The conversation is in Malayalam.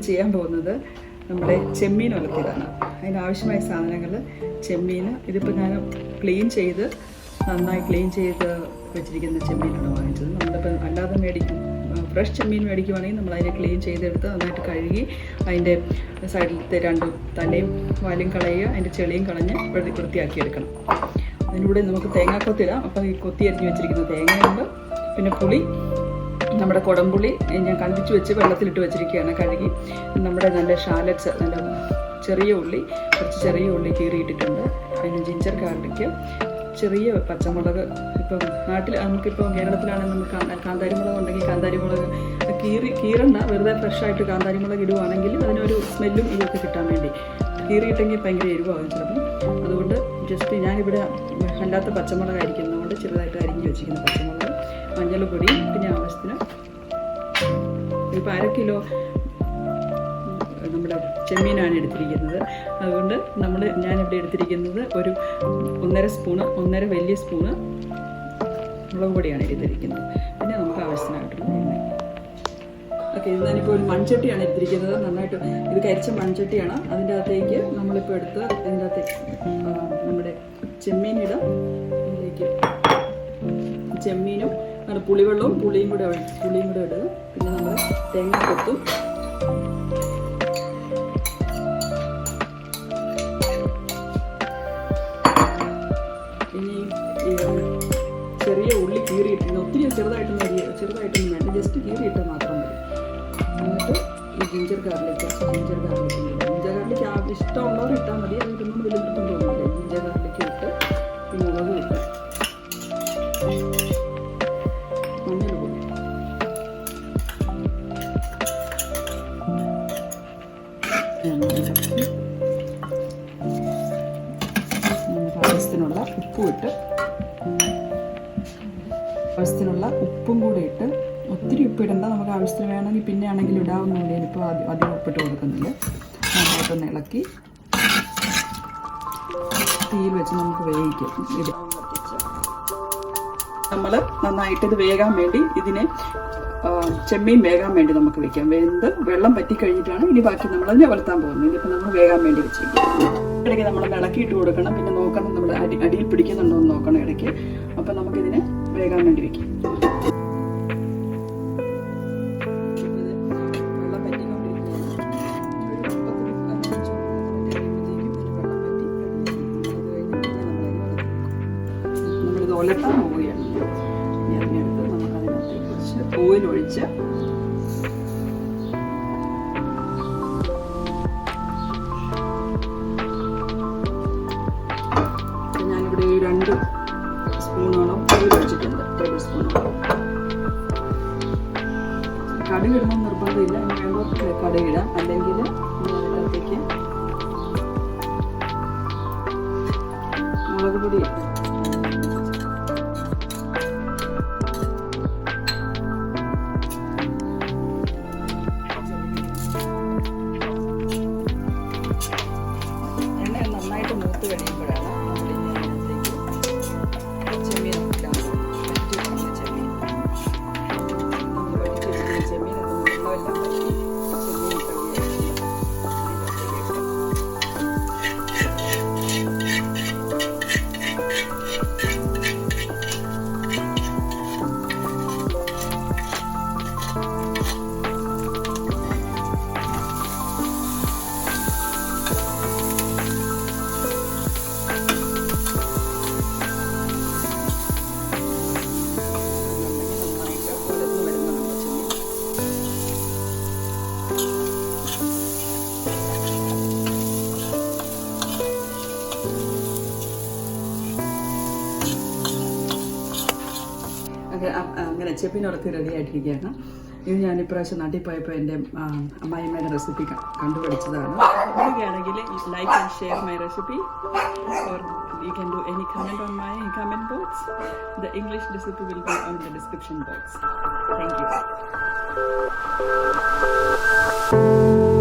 ചെയ്യാൻ പോകുന്നത് നമ്മുടെ ചെമ്മീൻ ഉലത്തിയതാണ്. അതിനാവശ്യമായ സാധനങ്ങൾ ചെമ്മീൻ. ഇതിപ്പോൾ ഞാൻ നന്നായി ക്ലീൻ ചെയ്ത് വെച്ചിരിക്കുന്ന ചെമ്മീനാണ് വാങ്ങിച്ചത്. നമ്മളിപ്പോൾ അല്ലാതെ ഫ്രഷ് ചെമ്മീൻ മേടിക്കുവാണെങ്കിൽ നമ്മൾ അതിനെ ക്ലീൻ ചെയ്തെടുത്ത് നന്നായിട്ട് കഴുകി അതിൻ്റെ സൈഡിലത്തെ രണ്ട് തലയും വാലും കളയുക, അതിൻ്റെ ചെളിയും കളഞ്ഞ് വൃത്തിയാക്കി എടുക്കണം. അതിലൂടെ നമുക്ക് തേങ്ങാക്കൊത്തിടാം. അപ്പോൾ ഈ കൊത്തി അരിഞ്ഞ് വെച്ചിരിക്കുന്ന തേങ്ങയുണ്ട്, പിന്നെ പുളി, നമ്മുടെ കുടംപുളി ഞാൻ കണ്ടിച്ച് വെച്ച് വെള്ളത്തിലിട്ട് വെച്ചിരിക്കുകയാണ് കഴുകി. നമ്മുടെ നല്ല ഷാലറ്റ്സ്, നല്ല കുറച്ച് ചെറിയ ഉള്ളി കീറിയിട്ടിട്ടുണ്ട്. അതിന് ജിഞ്ചർ ഗാർലിക്ക്, ചെറിയ പച്ചമുളക്. ഇപ്പം നമുക്കിപ്പോൾ കേരളത്തിലാണെങ്കിൽ നമുക്ക് കാന്താരിമുളക് ഉണ്ടെങ്കിൽ കാന്താരിമുളക് കീറണ്ട, വെറുതെ ഫ്രഷായിട്ട് കാന്താരിമുളക് ഇടുവാണെങ്കിൽ അതിനൊരു സ്മെല്ലും ഇതൊക്കെ കിട്ടാൻ വേണ്ടി. കീറിയിട്ടെങ്കിൽ ഭയങ്കര എരിവാകും ചിലപ്പം. അതുകൊണ്ട് ജസ്റ്റ് ഞാനിവിടെ അല്ലാത്ത പച്ചമുളകായിരിക്കുന്നതുകൊണ്ട് ചെറുതായിട്ട് അരിഞ്ഞ് വെച്ചിരിക്കുന്ന പച്ചമുളക്, മഞ്ഞൾപ്പൊടി, പിന്നെ ആവശ്യത്തിന് ഇപ്പോൾ 1/2 കിലോ നമ്മുടെ ചെമ്മീനാണ് എടുത്തിരിക്കുന്നത്. അതുകൊണ്ട് ഞാനിവിടെ എടുത്തിരിക്കുന്നത് ഒരു 1.5 വലിയ സ്പൂണ് മുളക് പൊടിയാണ് എടുത്തിരിക്കുന്നത്. പിന്നെ നമുക്ക് ആവശ്യത്തിനായിട്ടുള്ള എണ്ണ. ഓക്കെ, ഇത് ഞാനിപ്പോൾ ഒരു മൺചട്ടിയാണ് എടുത്തിരിക്കുന്നത്. നന്നായിട്ട് ഇത് കരിച്ച മൺചട്ടിയാണ്. അതിൻ്റെ അകത്തേക്ക് നമ്മളിപ്പോൾ എടുത്ത് അതിൻ്റെ അകത്തേക്ക് നമ്മുടെ ചെമ്മീനിടാം. അതിലേക്ക് ചെമ്മീനും നമ്മുടെ പുളിവെള്ളവും പുളിയും കൂടെ ഇടുക. പിന്നെ നമ്മൾ തേങ്ങാക്കൊത്തും, ചെറിയ ഉള്ളി കീറിയിട്ടിരുന്നു. ഒത്തിരി ചെറുതായിട്ടൊന്നും വേണ്ട, ജസ്റ്റ് കീറിയിട്ടാൽ മാത്രം മതി. എന്നിട്ട് ഈ ജിഞ്ചർ ഗാർലിക്ക് ഇഷ്ടമുള്ളവർ ഇട്ടാൽ മതി. അത് ഇടുമ്പോൾ വലിയ വൃത്തം തോന്നുന്നില്ല. ജിഞ്ചർ ഗാർലിക്ക് ഇട്ട് ഈ മുളകും ഇട്ട് മഞ്ഞൾപ്പൊടി, ആവശ്യത്തിനുള്ള ഉപ്പും ഇട്ട്, ആവശ്യത്തിനുള്ള ഉപ്പും കൂടെ ഇട്ട്, ഒത്തിരി ഉപ്പിടണ്ട, നമുക്ക് ആവശ്യത്തിന് വേണമെങ്കിൽ പിന്നെ ആണെങ്കിൽ ഇടാവുന്നില്ല. ഇപ്പോൾ അധികം ഉപ്പിട്ട് കൊടുക്കുന്നില്ല. നന്നായിട്ടൊന്ന് ഇളക്കി തീയിൽ വെച്ച് നമുക്ക് വേവിക്കും. നമ്മൾ നന്നായിട്ട് ഇത് വേകാൻ വേണ്ടി ചെമ്മീൻ വേകാൻ വേണ്ടി നമുക്ക് വെക്കാം. വെന്ത് വെള്ളം പറ്റി കഴിഞ്ഞിട്ടാണ് ഇനി ബാക്കി നമ്മളതിനെ വളർത്താൻ പോകുന്നത്. ഇതിപ്പോൾ നമ്മൾ വേകാൻ വേണ്ടി വെച്ചിരിക്കും. ഇടയ്ക്ക് നമ്മൾ ഇളക്കിയിട്ട് കൊടുക്കണം. പിന്നെ നോക്കണം, നമ്മൾ അടിയിൽ പിടിക്കുന്നുണ്ടോ എന്ന് നോക്കണം ഇടയ്ക്ക്. അപ്പം നമുക്കിതിനെ വേകാൻ വേണ്ടി വെക്കാം. നമ്മളിത് ഒലത്താൻ പോവുകയാണ്. അതിനടുത്ത് നമുക്കതിനകത്തേക്ക് കുറച്ച് ഓയിൽ ഒഴിച്ച് ഞാനിവിടെ 2 സ്പൂണോളം ഓയിൽ ഒഴിച്ചിട്ടുണ്ട്, ടേബിൾ സ്പൂണോളം. കടുക് ഇടണം നിർബന്ധമില്ല, വേണ്ടവർക്ക് കടുക് ഇടാം. അല്ലെങ്കിൽ അതിനകത്തേക്ക് മുളക് പൊടി ഇട്ട് എണ്ണ നന്നായിട്ട് മൂത്ത് കഴിയുമ്പോഴാണ് അങ്ങനെ ചെമ്മീൻ ഉറത്തി റെഡി ആയിട്ടിരിക്കുകയാണ്. ഇത് ഞാൻ ഇപ്രാവശ്യം നാട്ടിൽ പോയപ്പോൾ എൻ്റെ അമ്മായിമ്മയുടെ റെസിപ്പി കണ്ടുപിടിച്ചതാണ്. അങ്ങനെയാണെങ്കിൽ like and share my recipe, or you can do any comment on my comment box. The English recipe will be on the description box. Thank you.